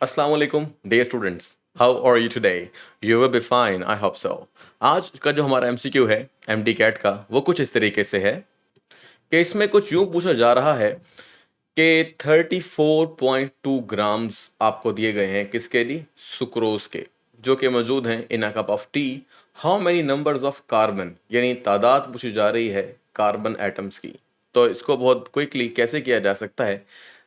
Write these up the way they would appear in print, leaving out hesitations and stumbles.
अस्सलाम वालेकुम dear students, how are you today? You will be fine, I hope so. आज का जो हमारा एमसीक्यू है एमडी कैट का, वो कुछ इस तरीके से है कि इसमें कुछ यूं पूछा जा रहा है कि 34.2 ग्राम्स आपको दिए गए हैं, किसके लिए? सुक्रोज के, जो कि मौजूद हैं in a cup of tea. How many numbers of carbon, यानी तादाद पूछी जा रही है कार्बन एटम्स की। तो इसको बहुत क्विकली कैसे किया जा सकता है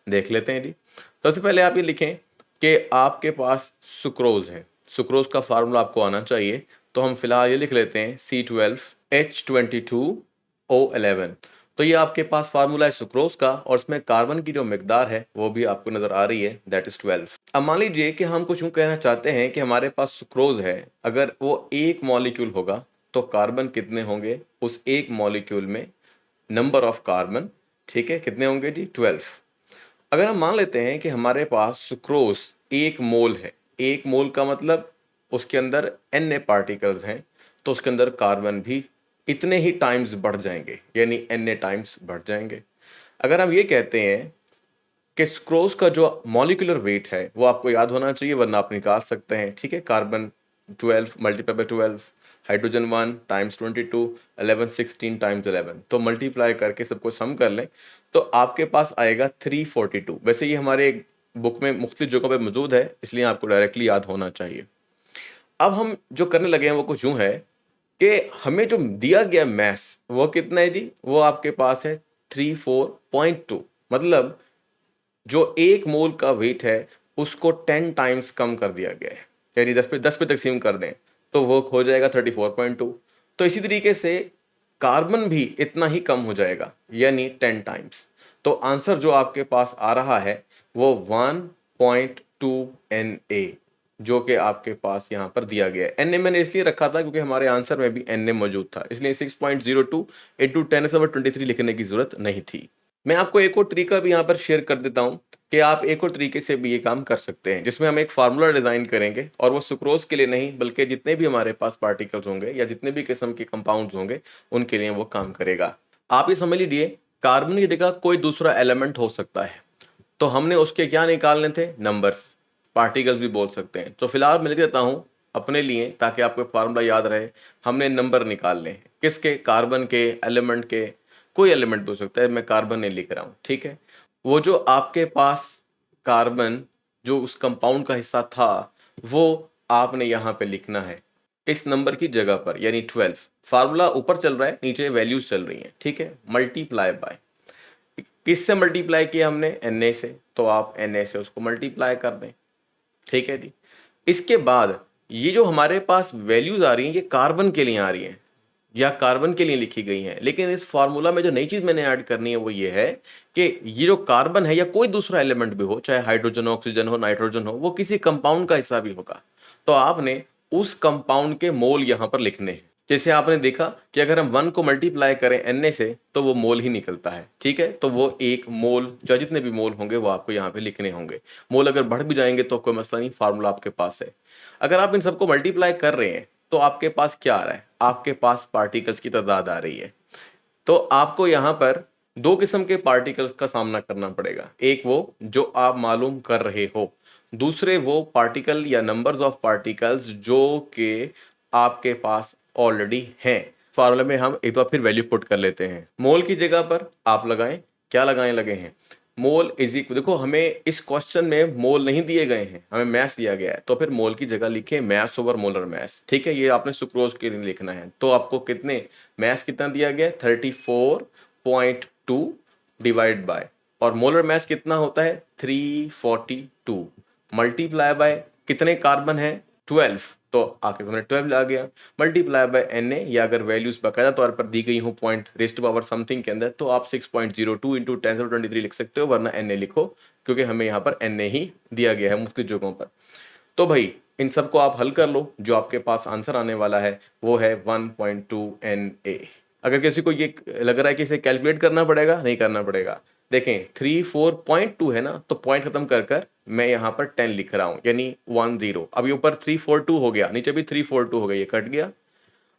देख लेते हैं जी। सबसे पहले आप ये लिखें कि आपके पास सुक्रोज है। सुक्रोज का फार्मूला आपको आना चाहिए, तो हम फिलहाल ये लिख लेते हैं C12H22O11। तो ये आपके पास फार्मूला है सुक्रोज का, और इसमें कार्बन की जो मिकदार है वो भी आपको नजर आ रही है, दैट इज 12। अब मान लीजिए कि हम कुछ यूं कहना चाहते हैं कि हमारे पास सुक्रोज है, अगर वो एक मॉलिक्यूल होगा तो कार्बन कितने होंगे उस एक मॉलिक्यूल में? नंबर ऑफ कार्बन, ठीक है, कितने होंगे जी? 12। अगर हम मान लेते हैं कि हमारे पास सुक्रोज एक मोल है, एक मोल का मतलब उसके अंदर एन पार्टिकल्स हैं, तो उसके अंदर कार्बन भी इतने ही टाइम्स बढ़ जाएंगे, यानी एन टाइम्स बढ़ जाएंगे। अगर हम ये कहते हैं कि सुक्रोज का जो मॉलिक्यूलर वेट है वो आपको याद होना चाहिए, वरना आप निकाल सकते हैं, ठीक है। Carbon 12 multiply by 12, hydrogen 1 times 22, 11 16 times 11, तो मल्टीप्लाई करके सबको सम कर लें तो आपके पास आएगा 342। वैसे ये हमारे बुक में मुख्तलिफ जगहों पे मौजूद है, इसलिए आपको डायरेक्टली याद होना चाहिए। अब हम जो करने लगे हैं वो कुछ यूं है कि हमें जो दिया गया मैस वो कितना है जी? वो आपके पास है 34.2। मतलब जो एक मोल का वेट है उसको 10 टाइम्स कम कर दिया गया है, यानी 10 पे तकसीम कर दें तो वो हो जाएगा 34.2। तो इसी तरीके से कार्बन भी इतना ही कम हो जाएगा, यानी 10 टाइम्स। तो आंसर जो आपके पास आ रहा है वो 1.2 Na, जो कि आपके पास यहाँ पर दिया गया है। Na मैंने इसलिए रखा था क्योंकि हमारे आंसर में भी Na मौजूद था, इसलिए 6.02 इंटू 10⁻23 लिखने की जरूरत नहीं थी। मैं आपको एक और तरीका भी यहाँ पर शेयर कर देता हूँ कि आप एक और तरीके से भी ये काम कर सकते हैं, जिसमें हम एक फार्मूला डिजाइन करेंगे, और वो सुक्रोज के लिए नहीं बल्कि जितने भी हमारे पास पार्टिकल्स होंगे या जितने भी किस्म के कंपाउंड्स होंगे उनके लिए वो काम करेगा। आप ये समझ लीजिए कार्बन की जगह कोई दूसरा एलिमेंट हो सकता है, तो हमने उसके क्या निकालने थे? नंबर्स। पार्टिकल्स भी बोल सकते हैं। तो फिलहाल मैं लिख देता हूँ अपने लिए ताकि आपको फार्मूला याद रहे। हमने नंबर निकालने हैं, किसके? कार्बन के, एलिमेंट के, कोई एलिमेंट हो सकता है, मैं कार्बन नहीं लिख रहा हूं, ठीक है। वो जो आपके पास कार्बन जो उस कंपाउंड का हिस्सा था वो आपने यहां पे लिखना है इस नंबर की जगह पर, यानी 12। फार्मूला ऊपर चल रहा है, नीचे वैल्यूज चल रही हैं, ठीक है। मल्टीप्लाई बाय, किससे मल्टीप्लाई किया हमने? Na से, तो आप Na से उसको मल्टीप्लाई कर दें, ठीक है जी। इसके बाद ये जो हमारे पास वैल्यूज आ रही हैं ये कार्बन के लिए आ रही हैं या कार्बन के लिए लिखी गई हैं, लेकिन इस फार्मूला में जो नई चीज मैंने ऐड करनी है वो ये है कि ये जो कार्बन है या कोई दूसरा एलिमेंट भी हो, चाहे हाइड्रोजन हो, ऑक्सीजन हो, नाइट्रोजन हो, वो किसी कंपाउंड का हिस्सा भी होगा, तो आपने उस कंपाउंड के मोल यहां पर लिखने हैं। जैसे आपने देखा कि अगर हम 1 को मल्टीप्लाई करें Na से तो वो मोल ही निकलता है, ठीक है। तो वो एक मोल, जो जितने भी मोल होंगे वो आपको यहाँ पे लिखने होंगे। मोल अगर बढ़ भी जाएंगे तो कोई मसला नहीं, फार्मूला आपके पास है। अगर आप इन सबको मल्टीप्लाई कर रहे हैं तो आपके पास क्या आ रहा है? आपके पास पार्टिकल्स की तादाद आ रही है। तो आपको यहां पर दो किस्म के पार्टिकल्स का सामना करना पड़ेगा। एक वो जो आप मालूम कर रहे हो, दूसरे वो पार्टिकल या नंबर्स ऑफ पार्टिकल्स जो कि आपके पास ऑलरेडी हैं। फॉर्मूले में हम एक बार फिर वैल्यू पुट कर लेते हैं। मोल की जगह पर आप लगाएं, क्या लगाने लगे हैं? मोल इज इक्वल, देखो हमें इस क्वेश्चन में मोल नहीं दिए गए हैं, हमें मैस दिया गया है, तो फिर मोल की जगह लिखें मैस ओवर मोलर मैस, ठीक है। ये आपने सुक्रोज के लिए लिखना है, तो आपको कितने मैस कितना दिया गया है? 34.2 डिवाइड बाय, और मोलर मैस कितना होता है? 342 मल्टीप्लाई बाय कितने कार्बन है? 12, तो आके तुमने 12 आ गया, मल्टीप्लाई बाय Na, या अगर वैल्यूज बाकायदा तौर पर दी गई हो पॉइंट रेस्ट पावर समथिंग के अंदर तो आप 6.02 इंटू 10⁻23 लिख सकते हो, वरना Na लिखो क्योंकि हमें यहाँ पर Na ही दिया गया है मुख्तलिफ जगहों पर। तो भाई इन सबको आप हल कर लो, जो आपके पास आंसर आने वाला है वो है 1.2 Na। अगर किसी को ये लग रहा है कि इसे कैलकुलेट करना पड़ेगा, नहीं करना पड़ेगा। देखें 34.2 है ना, तो पॉइंट खत्म कर कर मैं यहाँ पर 10 लिख रहा हूँ, यानी 10। अब ये ऊपर 342 हो गया, नीचे भी 342 हो गया, ये कट गया।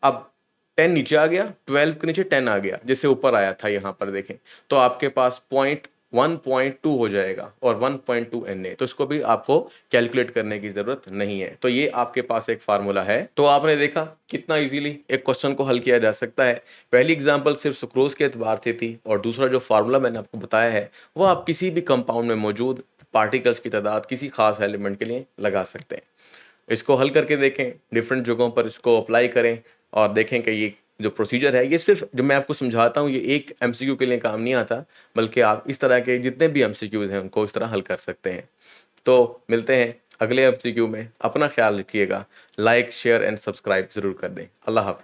अब 10 नीचे आ गया, 12 के नीचे 10 आ गया, जैसे ऊपर आया था यहाँ पर देखें, तो आपके पास 1.2 हो जाएगा और 1.2 Na, तो इसको भी आपको कैलकुलेट करने की ज़रूरत नहीं है। तो ये आपके पास एक फार्मूला है। तो आपने देखा कितना ईज़िली एक क्वेश्चन को हल किया जा सकता है। पहली एग्ज़ाम्पल सिर्फ सुक्रोज़ के एतबार से थी और दूसरा जो फार्मूला मैंने आपको बताया है, वो आप किसी भी कंपाउंड में मौजूद पार्टिकल्स की तादाद किसी खास एलिमेंट के लिए लगा सकते हैं। इसको हल करके देखें, डिफरेंट जगहों पर इसको अप्लाई करें और देखें कि ये जो प्रोसीजर है, ये सिर्फ जो मैं आपको समझाता हूँ, ये एक एमसीक्यू के लिए काम नहीं आता, बल्कि आप इस तरह के जितने भी एमसीक्यूज़ हैं उनको इस तरह हल कर सकते हैं। तो मिलते हैं अगले एमसीक्यू में। अपना ख्याल रखिएगा। लाइक, शेयर एंड सब्सक्राइब ज़रूर कर दें। अल्लाह हाफ़िज़।